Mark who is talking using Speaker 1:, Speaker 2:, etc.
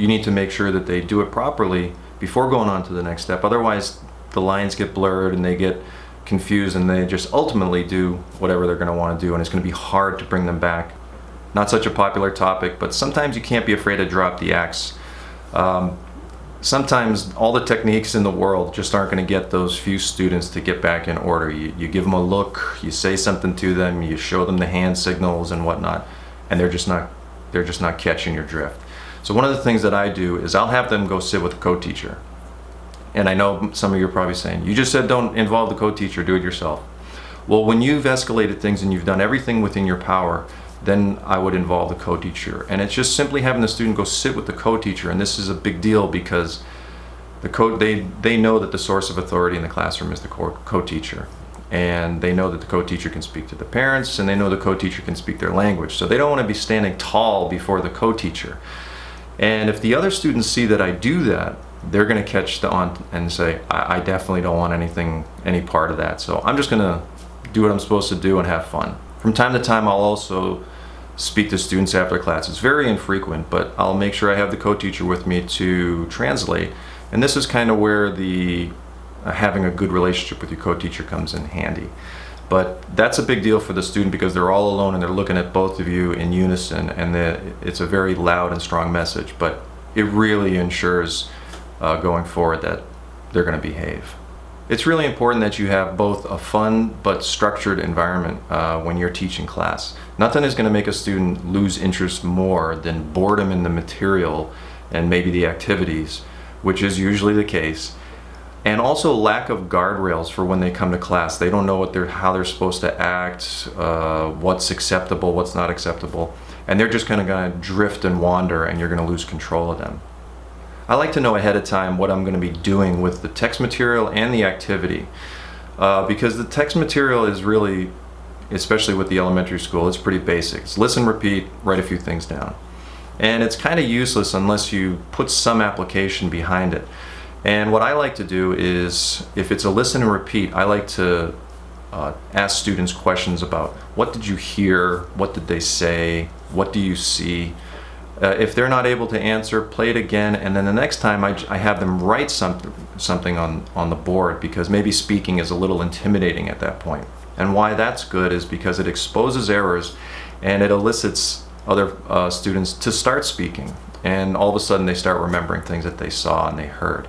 Speaker 1: you need to make sure that they do it properly before going on to the next step. Otherwise, the lines get blurred and they get confused and they just ultimately do whatever they're going to want to do, and it's going to be hard to bring them back. Not such a popular topic, but sometimes you can't be afraid to drop the axe. Sometimes all the techniques in the world just aren't going to get those few students to get back in order. You give them a look, you say something to them, you show them the hand signals and whatnot, and they're just not catching your drift. So one of the things that I do is I'll have them go sit with a co-teacher. And I know some of you are probably saying, you just said don't involve the co-teacher, do it yourself. Well, when you've escalated things and you've done everything within your power, then I would involve the co-teacher. And it's just simply having the student go sit with the co-teacher, and this is a big deal because they know that the source of authority in the classroom is the co-teacher. And they know that the co-teacher can speak to the parents, and they know the co-teacher can speak their language. So they don't want to be standing tall before the co-teacher. And if the other students see that I do that, they're going to catch on and say, I definitely don't want any part of that. So I'm just going to do what I'm supposed to do and have fun. From time to time, I'll also speak to students after class. It's very infrequent, but I'll make sure I have the co-teacher with me to translate. And this is kind of where having a good relationship with your co-teacher comes in handy. But that's a big deal for the student because they're all alone and they're looking at both of you in unison, and it's a very loud and strong message, but it really ensures going forward that they're going to behave. It's really important that you have both a fun but structured environment when you're teaching class. Nothing is going to make a student lose interest more than boredom in the material and maybe the activities, which is usually the case. And also lack of guardrails for when they come to class. They don't know how they're supposed to act, what's acceptable, what's not acceptable, and they're just kind of drift and wander, and you're going to lose control of them. I like to know ahead of time what I'm going to be doing with the text material and the activity, because the text material is really, especially with the elementary school, it's pretty basic. It's listen, repeat, write a few things down. And it's kind of useless unless you put some application behind it. And what I like to do is, if it's a listen and repeat, I like to ask students questions about what did you hear, what did they say, what do you see. If they're not able to answer, play it again, and then the next time I have them write something on the board, because maybe speaking is a little intimidating at that point. And why that's good is because it exposes errors and it elicits other students to start speaking, and all of a sudden they start remembering things that they saw and they heard.